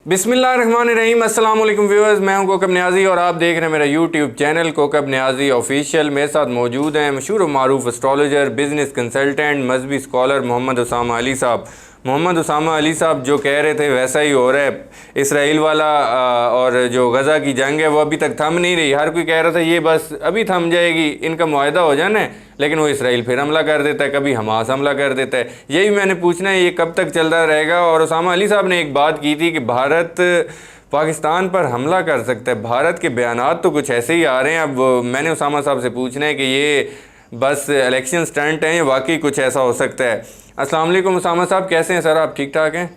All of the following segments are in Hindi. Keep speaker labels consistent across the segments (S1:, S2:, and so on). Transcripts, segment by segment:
S1: बिस्मिल्लाहिर्रहमानिर्रहीम। अस्सलाम वालेकुम व्यूअर्स, मैं हूं कोकब न्याजी और आप देख रहे हैं मेरा YouTube channel Kokab Niazi official. मेरे साथ मौजूद हैं मशहूर और मारूफ एस्ट्रोलॉजर, बिजनेस कंसल्टेंट, मजहबी स्कॉलर मोहम्मद उसामा अली साहब। मोहम्मद उसामा अली साहब जो कह रहे थे वैसा ही हो रहा है। इसराइल वाला और जो गज़ा की जंग है वो अभी तक थम नहीं रही। हर कोई कह रहा था ये बस अभी थम जाएगी, इनका मुआहदा हो जाना है, लेकिन वो इसराइल फिर हमला कर देता है, कभी हमास हमला कर देता है। यही मैंने पूछना है, ये कब तक चलता रहेगा। और उसामा अली साहब ने एक बात की थी कि भारत पाकिस्तान पर हमला कर सकता है। भारत के बयानात तो कुछ ऐसे ही आ रहे हैं। अब मैंने उसामा साहब से पूछना है कि ये बस इलेक्शन स्टंट हैं या वाकई कुछ ऐसा हो सकता है। अस्सलाम वालेकुम उसामा साहब, कैसे हैं सर? आप ठीक ठाक हैं?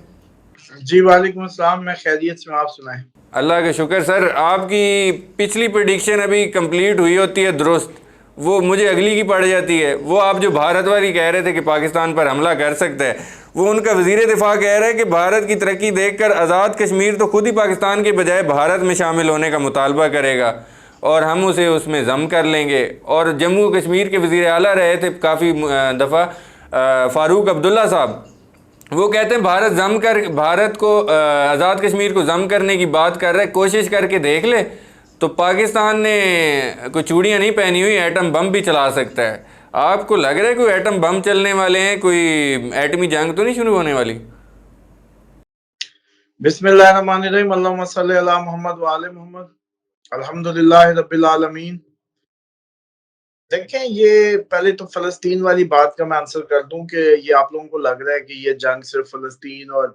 S2: जी वालेकुम अस्सलाम। मैं खैरियत से हूं, आप सुनाएं।
S1: अल्लाह का शुक्र। सर आपकी पिछली प्रेडिक्शन अभी कंप्लीट हुई होती है दुरुस्त, वो मुझे अगली की पड़ जाती है। वो आप जो भारत वाली कह रहे थे कि पाकिस्तान पर हमला कर सकता है, वो उनका वजीर दिफा कह रहा है कि भारत की तरक्की देखकर आज़ाद कश्मीर तो खुद ही पाकिस्तान के बजाय भारत में शामिल होने का मुतालबा करेगा और हम उसे उसमें जम कर लेंगे। और जम्मू कश्मीर के वजीर आला रहे थे काफ़ी दफ़ा फ़ारूक अब्दुल्ला साहब, वो कहते हैं भारत को आज़ाद कश्मीर को जम करने की बात कर रहा है। कोशिश करके देख ले तो पाकिस्तान ने कोई चूड़ियाँ नहीं पहनी हुई, एटम बम भी चला सकता है। आपको लग रहा है कोई एटम बम चलने वाले हैं? कोई एटमी जंग तो नहीं शुरू होने वाली?
S2: बिस्मिल्लाहिर्रहमानिर्रहीम। अल्लाहुम्मा सल्ली अला मोहम्मद व आले मोहम्मद। अल्हम्दुलिल्लाहि रब्बिल आलमीन। देखें, ये पहले तो फ़लस्तीन वाली बात का मैं आंसर कर दूं कि ये आप लोगों को लग रहा है कि ये जंग सिर्फ फ़लस्तीन और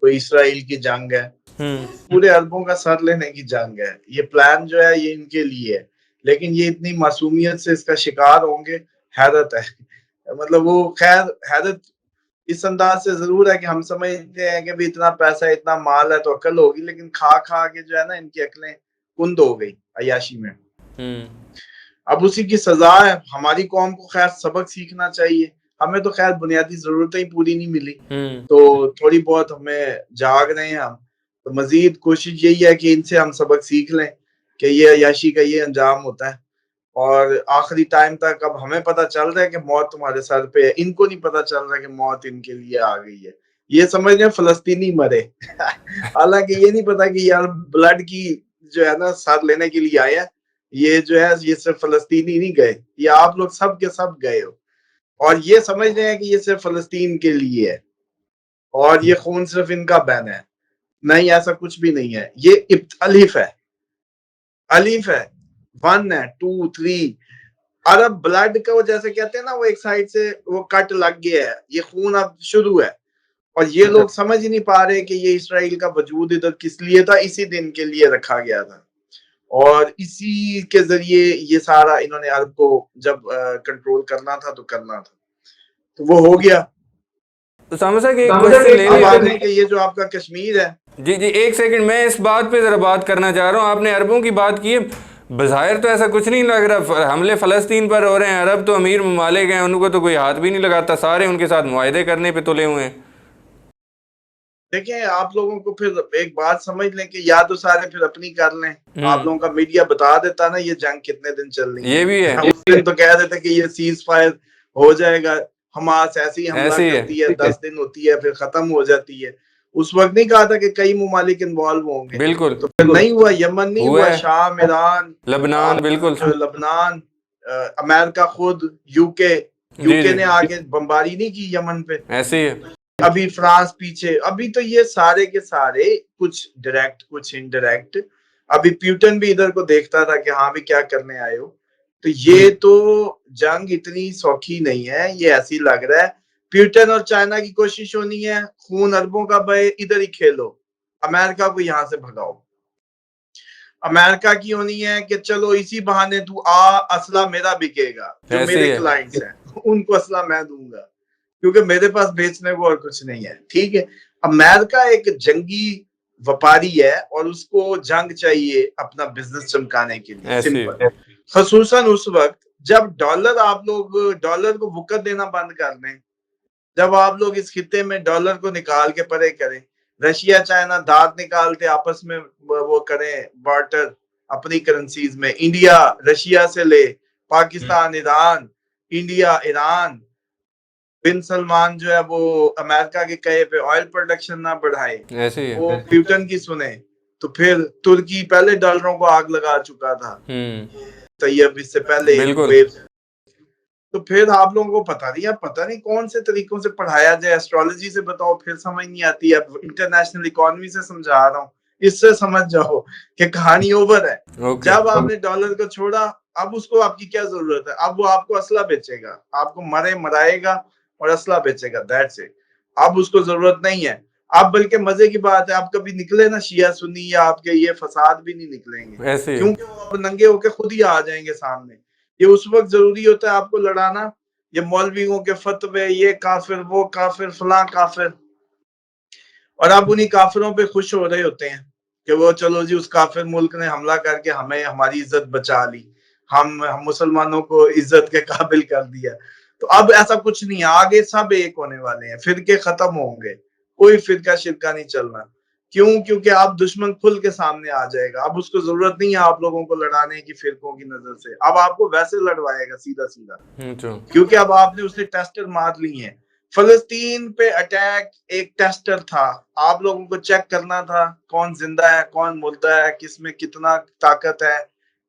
S2: कोई इसराइल की जंग है। पूरे अरबों का सर लेने की जंग है। ये प्लान जो है ये इनके लिए है, लेकिन ये इतनी मासूमियत से इसका शिकार होंगे, हैरत है। मतलब वो खैर हैरत इस अंदाज से जरूर है कि हम समझते हैं कि भी इतना पैसा इतना माल है तो अकल होगी, लेकिन खा खा के जो है ना इनकी अकलें कुंद हो गई अय्याशी में।
S1: हम्म।
S2: अब उसी की सजा है। हमारी कौम को खैर सबक सीखना चाहिए। हमें तो खैर बुनियादी जरूरतें ही पूरी नहीं मिली,
S1: हम्म।
S2: तो थोड़ी बहुत हमें जाग रहे हैं हम। तो मजीद कोशिश यही है कि इनसे हम सबक सीख लें कि ये अय्याशी का ये अंजाम होता है। और आखिरी टाइम तक अब हमें पता चल रहा है कि मौत तुम्हारे सर पे है, इनको नहीं पता चल रहा कि मौत इनके लिए आ गई है। ये समझ रहे हैं फलस्तीनी मरे। हालांकि ये नहीं पता कि यार ब्लड की जो है ना साथ लेने के लिए आए हैं। ये जो है ये सिर्फ फलस्तीनी नहीं गए, ये आप लोग सब के सब गए हो। और ये समझ रहे हैं कि ये सिर्फ फलस्तीन के लिए है और ये खून सिर्फ इनका बहना है। नहीं, ऐसा कुछ भी नहीं है। ये अलीफ है, अलीफ है, वन है, टू थ्री। अरब ब्लड का वो जैसे कहते हैं ना, वो एक साइड से वो कट लग गया है, ये खून अब शुरू है। और ये लोग समझ ही नहीं पा रहे कि ये इसराइल का वजूद इधर किस लिए था, इसी दिन के लिए रखा गया था। और इसी के जरिए ये सारा इन्होंने अरब को जब कंट्रोल करना था तो करना था, तो वो हो गया।
S1: तो समझा कि एक क्वेश्चन ले
S2: अब
S1: लिया।
S2: आते हैं कि ये जो आपका कश्मीर है।
S1: जी जी, एक सेकंड, मैं इस बात पे ज़रा बात करना चाह रहा हूँ। आपने अरबों की बात की है, बज़ाहिर तो ऐसा कुछ नहीं लग रहा। हमले फ़लस्तीन पर हो रहे हैं, अरब तो अमीर ममालिक हैं, उनको तो कोई हाथ भी नहीं लगाता, सारे उनके साथ मुआहदे करने पे तुले हुए हैं।
S2: देखें, आप लोगों को फिर एक बात समझ लें कि या तो सारे फिर अपनी कर लें। आप लोगों
S1: हम्म।
S2: का मीडिया बता देता ना ये जंग कितने दिन चलनी
S1: ये भी है।
S2: है। उस दिन तो कह देते कि ये सीज फायर हो जाएगा, हमास ऐसी हमला
S1: ऐसे ही है।
S2: करती है, 10 दिन होती है फिर खत्म हो जाती है। उस वक्त नहीं कहा था कि कई ममालिक इन्वॉल्व होंगे,
S1: बिल्कुल।
S2: तो फिर नहीं हुआ। यमन नहीं
S1: हुआ
S2: हुआ,
S1: है।
S2: शाम, ईरान,
S1: लबनान, बिल्कुल।
S2: जो लबनान, अमेरिका खुद, यूके
S1: जी
S2: यूके
S1: जी,
S2: ने आगे बमबारी नहीं की यमन पे।
S1: ऐसे ही है।
S2: अभी फ्रांस पीछे। अभी तो ये सारे के सारे कुछ डायरेक्ट कुछ इनडायरेक्ट। अभी प्यूटन भी इधर को देखता था कि हाँ भी क्या करने आए हो। तो ये तो जंग इतनी सौखी नहीं है, ये ऐसी लग रहा है। प्यूटन और चाइना की कोशिश होनी है खून अरबों का बहे, इधर ही खेलो, अमेरिका को यहां से भगाओ। अमेरिका की होनी है कि चलो इसी बहाने तू आ, असला मेरा बिकेगा, जो
S1: ऐसे ही
S2: मेरे
S1: है।
S2: क्लाइंट्स हैं उनको असला मैं दूंगा, क्योंकि मेरे पास बेचने को और कुछ नहीं है। ठीक है, अमेरिका एक जंगी व्यापारी है और उसको जंग चाहिए अपना बिजनेस चमकाने के लिए,
S1: ऐसे ही
S2: सिंपल।
S1: है।
S2: खसूसन उस वक्त जब डॉलर, आप लोग डॉलर को वुकत देना बंद कर दें, जब आप लोग इस खिते में डॉलर को निकाल के परे करें, रशिया चाइना दांत निकालते आपस में वो करें बार्टर अपनी करेंसीज में, इंडिया रशिया से ले, पाकिस्तान ईरान, इंडिया ईरान, बिन सलमान जो है वो अमेरिका के कहे पे ऑयल प्रोडक्शन ना बढ़ाए,
S1: ऐसे ही है।
S2: वो ब्यूटन की सुने, तो फिर तुर्की पहले डॉलरों को आग लगा चुका था, तैयब इससे पहले एक
S1: बिल्कुल।
S2: वेव। तो फिर आप लोगों को पता नहीं, अब पता नहीं कौन से तरीकों से पढ़ाया जाए। एस्ट्रोलॉजी से बताओ फिर समझ नहीं आती, अब इंटरनेशनल इकोनॉमी से समझा रहा हूँ, इससे समझ जाओ कि कहानी ओवर है।
S1: ओके।
S2: जब आपने डॉलर को छोड़ा, अब उसको आपकी क्या जरूरत है? अब वो आपको असला बेचेगा, आपको मराएगा और असला बेचेगा, दैट्स इट। अब उसको जरूरत नहीं है। अब बल्कि मजे की बात है, आप कभी निकले ना शिया सुन्नी या आपके ये फसाद भी नहीं निकलेंगे,
S1: ऐसे ही है।
S2: क्योंकि वो अब नंगे होके खुद ही आ जाएंगे सामने। ये उस वक्त जरूरी होता है आपको लड़ाना, ये मौलवियों के फतवे, ये काफिर, वो काफिर, फलां काफिर, और आप उन्हीं काफिरों पे खुश हो रहे होते हैं कि वो चलो जी उस काफिर मुल्क ने हमला करके हमें हमारी इज्जत बचा ली, हम मुसलमानों को इज्जत के काबिल कर दिया। तो अब ऐसा कुछ नहीं है, आगे सब एक होने वाले हैं, फिरके खत्म होंगे, कोई फिरका शिरका नहीं चलना। क्यों? क्योंकि आप दुश्मन खुल के सामने आ जाएगा। अब उसको जरूरत नहीं है आप लोगों को लड़ाने की फिरकों की नजर से, अब आपको वैसे लड़वाएगा सीधा सीधा,
S1: अच्छा।
S2: क्योंकि अब आपने उसने टेस्टर मार ली है। फलस्तीन पे अटैक एक टेस्टर था, आप लोगों को चेक करना था कौन जिंदा है, कौन मुर्दा है, किसमें कितना ताकत है,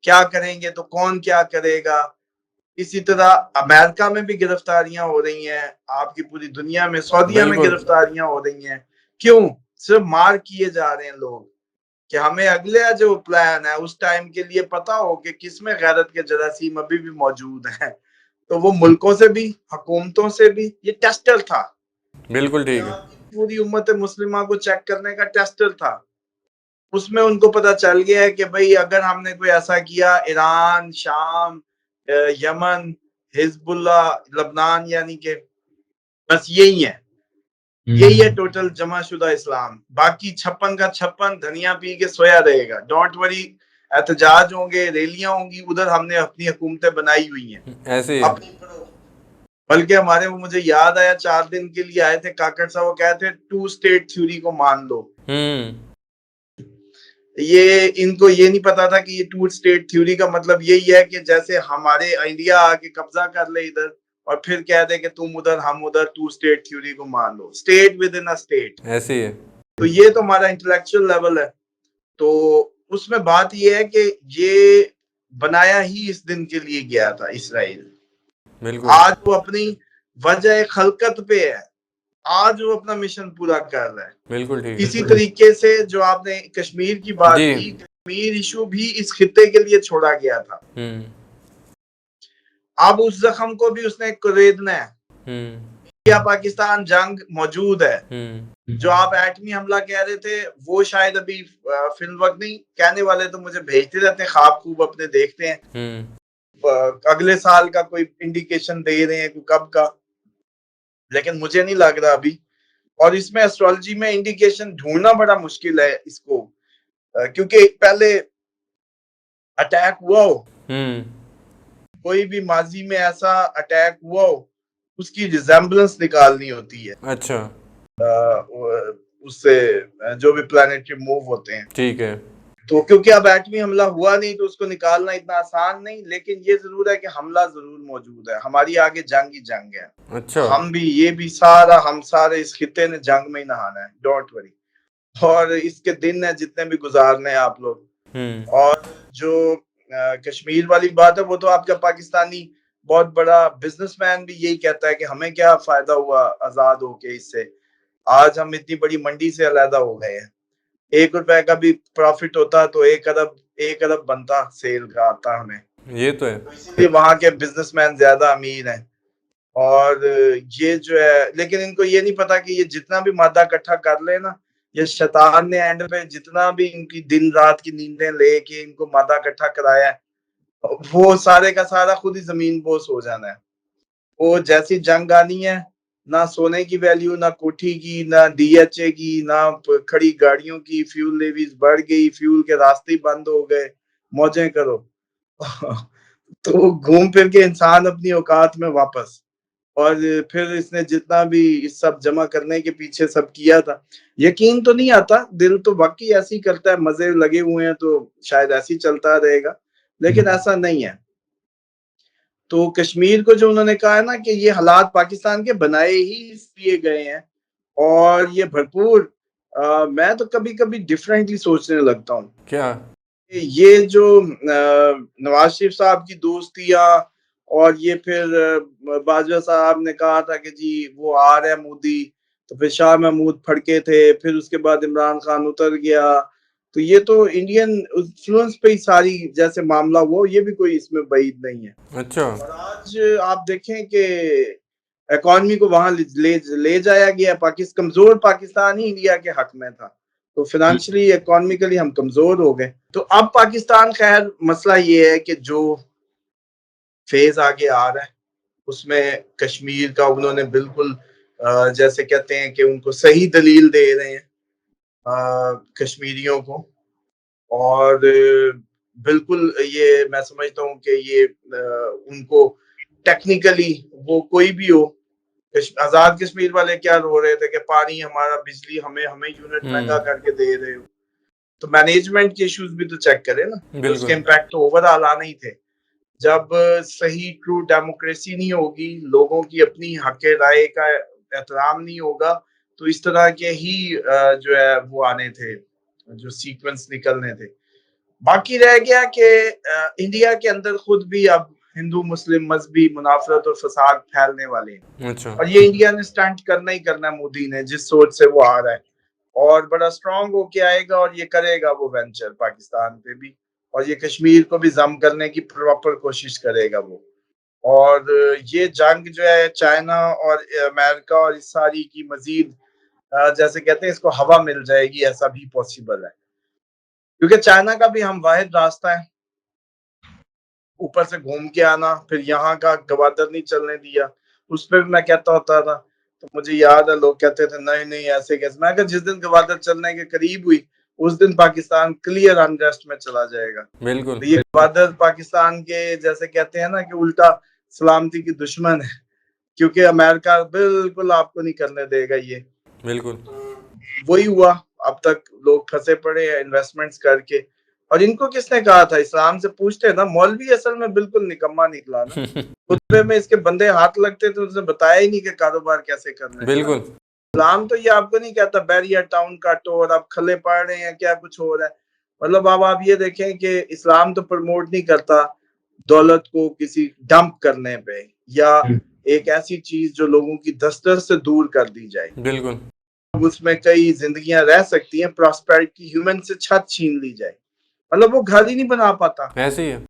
S2: क्या करेंगे तो कौन क्या करेगा। इसी तरह अमेरिका में भी गिरफ्तारियां हो रही हैं, आपकी पूरी दुनिया में, सऊदीया में
S1: बिल्कुल।
S2: गिरफ्तारियां हो रही हैं। क्यों? सिर्फ मार किए जा रहे हैं लोग, कि हमें अगले जो प्लान है उस टाइम के लिए पता हो कि किसमें गैरत के जरासीम अभी भी मौजूद हैं। तो वो मुल्कों से भी, हुकूमतों से भी, ये टेस्टर था,
S1: बिल्कुल
S2: ये
S1: ठीक है।
S2: आपकी पूरी उम्मत मुस्लिमा को चेक करने का टेस्टर था। उसमें उनको पता चल गया है कि भाई अगर हमने कोई ऐसा किया, ईरान, शाम, यमन, हिजबुल्ला, लबनान, यानी कि बस यही है, यही है टोटल जमाशुदा इस्लाम। बाकी 56 का 56 धनिया पी के सोया रहेगा, डोंट वरी। एहतजाज होंगे, रैलियां होंगी, उधर हमने अपनी हुकूमतें बनाई हुई हैं
S1: ऐसे ही है।
S2: अपनी। बल्कि हमारे, वो मुझे याद आया, 4 दिन के लिए आए थे काकड़ साहब, वो कहते थे टू स्टेट थ्योरी को मान लो।
S1: हम्म।
S2: ये इनको ये नहीं पता था कि ये टू स्टेट थ्योरी का मतलब यही है कि जैसे हमारे इंडिया आके कब्जा कर ले इधर और फिर कह दे कि तुम उधर हम उधर, टू स्टेट थ्योरी को मान लो, state within a state.
S1: ऐसे ही है।
S2: तो ये तो हमारा इंटेलेक्चुअल लेवल है। तो उसमें बात ये है कि ये बनाया ही इस दिन के लिए गया था इसराइल।
S1: बिल्कुल।
S2: आज वो अपनी वजह खलकत पे है, आज वो अपना मिशन पूरा कर रहा है।
S1: बिल्कुल ठीक
S2: इसी
S1: है।
S2: तरीके से जो आपने कश्मीर की बात
S1: जी।
S2: की, कश्मीर इशू भी इस खित्ते के लिए छोड़ा गया था।
S1: हम्म।
S2: अब उस जख्म को भी उसने कुरेदना है।
S1: हम्म।
S2: इंडिया पाकिस्तान जंग मौजूद है। जो आप एटमी हमला कह रहे थे, वो शायद अभी फिल्म वक्त नहीं, कहने वाले तो मुझे भेजते रहते हैं, ख्वाब खूब अपने देखते हैं, अगले साल का कोई इंडिकेशन दे रहे हैं, कब का, लेकिन मुझे नहीं लग रहा अभी। और इसमें एस्ट्रोलॉजी में इंडिकेशन ढूंढना बड़ा मुश्किल है इसको, क्योंकि पहले अटैक हुआ हो, कोई भी माजी में ऐसा अटैक हुआ हो, उसकी रिजेम्बलेंस निकालनी होती है।
S1: अच्छा।
S2: उससे जो भी प्लैनेटरी मूव होते हैं।
S1: ठीक है।
S2: तो क्योंकि अब एटमी हमला हुआ नहीं, तो उसको निकालना इतना आसान नहीं, लेकिन ये जरूर है कि हमला जरूर मौजूद है, हमारी आगे जंग ही जंग है।
S1: अच्छा।
S2: हम भी, ये भी सारा, हम सारे इस खित्ते ने जंग में ही नहाना है, डोंट वरी। और इसके दिन है जितने भी गुजारने हैं आप लोग। और जो कश्मीर वाली बात है, वो तो आपका पाकिस्तानी बहुत बड़ा बिजनेसमैन भी यही कहता है कि हमें क्या फायदा हुआ आजाद होके इससे, आज हम इतनी बड़ी मंडी से अलहदा हो गए हैं। 1 रुपए का भी प्रॉफिट होता तो 1 अरब बनता, सेल का आता हमें।
S1: ये तो है।
S2: तो इसीलिए वहां के बिजनेसमैन ज्यादा अमीर हैं। और ये जो है, लेकिन इनको ये नहीं पता कि ये जितना भी मादा इकट्ठा कर ले ना, ये शैतान ने एंड पे जितना भी इनकी दिन रात की नींदें लेके इनको मादा इकट्ठा कराया है, वो सारे का सारा खुद ही जमीन बोस हो जाना है। वो जैसी जंग आनी है, ना सोने की वैल्यू, ना कोठी की, ना डीएचए की, ना खड़ी गाड़ियों की, फ्यूल लेवीज बढ़ गई, फ्यूल के रास्ते बंद हो गए, मौजें करो। तो घूम फिर के इंसान अपनी औकात में वापस। और फिर इसने जितना भी इस सब जमा करने के पीछे सब किया था, यकीन तो नहीं आता, दिल तो वाकई ऐसे ही करता है, मजे लगे हुए हैं तो शायद ऐसे ही चलता रहेगा, लेकिन ऐसा नहीं है। तो कश्मीर को जो उन्होंने कहा है ना कि ये हालात पाकिस्तान के बनाए ही इसलिए गए हैं और ये भरपूर मैं तो कभी-कभी डिफरेंटली सोचने लगता हूँ।
S1: क्या?
S2: ये जो नवाज शरीफ साहब की दोस्तियाँ और ये फिर बाजवा साहब ने कहा था कि जी वो आ रहे हैं मोदी, तो फिर शाह महमूद फड़के थे, फिर उसके बाद इमरान खान उतर गया। तो ये तो इंडियन इन्फ्लुएंस पे ही सारी जैसे मामला हुआ, ये भी कोई इसमें बईद नहीं है।
S1: अच्छा।
S2: और आज आप देखें कि इकॉनमी को वहां ले जाया गया। कमजोर पाकिस्तान ही इंडिया के हक में था, तो फाइनेंशियली इकोनॉमिकली हम कमजोर हो गए। तो अब पाकिस्तान खैर मसला ये है कि जो फेज आगे आ रहा है उसमें कश्मीर का उन्होंने बिल्कुल जैसे कहते हैं कि उनको सही दलील दे रहे हैं कश्मीरियों को। और बिल्कुल ये मैं समझता हूँ कि ये उनको टेक्निकली वो कोई भी हो, आजाद कश्मीर वाले क्या रो रहे थे कि पानी हमारा, बिजली हमें हमें यूनिट महंगा करके दे रहे हो। तो मैनेजमेंट के इश्यूज भी तो चेक करें ना, तो उसके इम्पैक्ट तो ओवरऑल आने ही थे। जब सही ट्रू डेमोक्रेसी नहीं होगी, लोगों की अपनी हक राय का एहतराम नहीं होगा, तो इस तरह के ही जो है वो आने थे, जो सीक्वेंस निकलने थे। बाकी रह गया कि इंडिया के अंदर खुद भी अब हिंदू मुस्लिम मजहबी मुनाफरत और फसाद फैलने वाले हैं।
S1: अच्छा।
S2: और ये इंडिया ने स्टंट करना ही करना, मोदी ने जिस सोच से वो आ रहा है और बड़ा स्ट्रांग होके आएगा और ये करेगा वो वेंचर पाकिस्तान पे भी, और ये कश्मीर को भी जम करने की प्रॉपर कोशिश करेगा वो। और ये जंग जो है चाइना और अमेरिका और इस सारी की मजीद जैसे कहते हैं इसको हवा मिल जाएगी, ऐसा भी पॉसिबल है, क्योंकि चाइना का भी हम वाहिद रास्ता है ऊपर से घूम के आना, फिर यहाँ का गवादर नहीं चलने दिया। उस पर भी मैं कहता होता था, तो मुझे याद है लोग कहते थे नहीं नहीं ऐसे कैसे। मैं कहा जिस दिन गवादर चलने के करीब हुई उस दिन पाकिस्तान क्लियर अनरेस्ट में चला जाएगा।
S1: बिल्कुल।
S2: तो ये गवादर पाकिस्तान के जैसे कहते हैं ना कि उल्टा सलामती की दुश्मन है, क्योंकि अमेरिका बिल्कुल आपको नहीं करने देगा ये।
S1: बिल्कुल
S2: वही हुआ, अब तक लोग फंसे पड़े हैं इन्वेस्टमेंट्स करके। और इनको किसने कहा था, इस्लाम से पूछते ना, मौलवी असल में बिल्कुल निकम्मा निकला ना। खुतबे में इसके बंदे हाथ लगते थे, उसने बताया ही नहीं कि कारोबार कैसे करना है।
S1: बिल्कुल।
S2: इस्लाम तो ये आपको नहीं कहता बैरियर टाउन काटो और आप खले पड़ रहे हैं, क्या कुछ हो रहा है। मतलब अब आप ये देखें कि इस्लाम तो प्रमोट नहीं करता दौलत को किसी डंप करने पे, या एक ऐसी चीज जो लोगों की दस्तरस से दूर कर दी जाए।
S1: बिल्कुल
S2: उसमें कई जिंदगियां रह सकती हैं, प्रॉस्पेरिटी, ह्यूमन से छत छीन ली जाए। मतलब वो घर ही नहीं बना पाता,
S1: ऐसे ही है।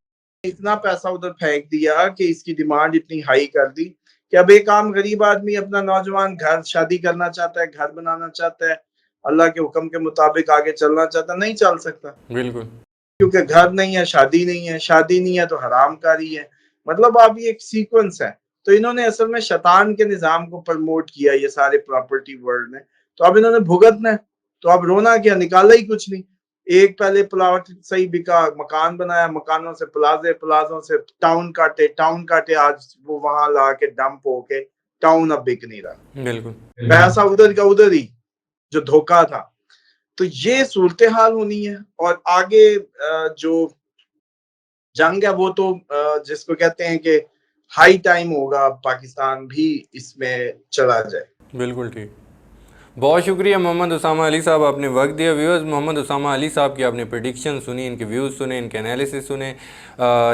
S2: इतना पैसा उधर फेंक दिया कि इसकी डिमांड इतनी हाई कर दी कि अब एक आम गरीब आदमी अपना नौजवान घर शादी करना चाहता है, घर बनाना चाहता है, अल्लाह के हुक्म के मुताबिक आगे चलना चाहता है, नहीं चल सकता,
S1: बिल्कुल
S2: क्योंकि घर नहीं है, शादी नहीं है, शादी नहीं है तो हरामकारी है। मतलब अब ये एक सीक्वेंस है। तो इन्होंने असल में शैतान के निजाम को प्रमोट किया ये सारे प्रॉपर्टी वर्ल्ड ने। तो अब इन्होंने भुगतना है, तो अब रोना क्या, निकाला ही कुछ नहीं। एक पहले प्लाट सही बिका, मकान बनाया, मकानों से प्लाजे, प्लाजों से टाउन काटे, टाउन काटे, आज वो वहां ला के डंप होके टाउन अब बिक नहीं रहा।
S1: बिल्कुल
S2: पैसा उधर का उधर ही, जो धोखा था। तो ये सूरत हाल होनी है। और आगे जो जंग है वो तो जिसको कहते हैं कि हाई टाइम होगा पाकिस्तान भी इसमें चला जाए।
S1: बिल्कुल ठीक। बहुत शुक्रिया मोहम्मद उसामा अली साहब, आपने वक्त दिया। व्यूअर्स, मोहम्मद उसामा अली साहब की आपने प्रेडिक्शन सुनी, इनके व्यूज़ सुने, इनके एनालिसिस सुने।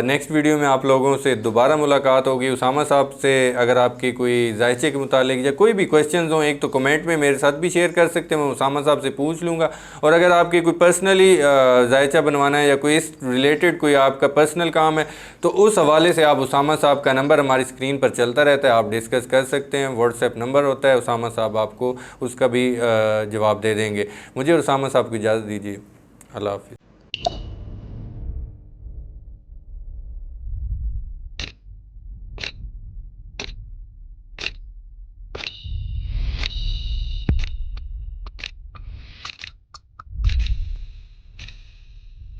S1: नेक्स्ट वीडियो में आप लोगों से दोबारा मुलाकात होगी। उसामा साहब से अगर आपकी कोई जायचे के मुतालिक या कोई भी क्वेश्चंस हों, एक तो कमेंट में मेरे साथ भी शेयर कर सकते हैं, मैं उसामा साहब से पूछ लूँगा। और अगर आपकी कोई पर्सनली जायचा बनवाना है या कोई इस रिलेटेड कोई आपका पर्सनल काम है, तो उस हवाले से आप उसामा साहब का नंबर हमारी स्क्रीन पर चलता रहता है, आप डिस्कस कर सकते हैं। व्हाट्सएप नंबर होता है, उसामा साहब आपको उसका भी जवाब दे देंगे। मुझे और उसामा साहब को इजाज़त दीजिए। अल्लाह हाफ़िज़।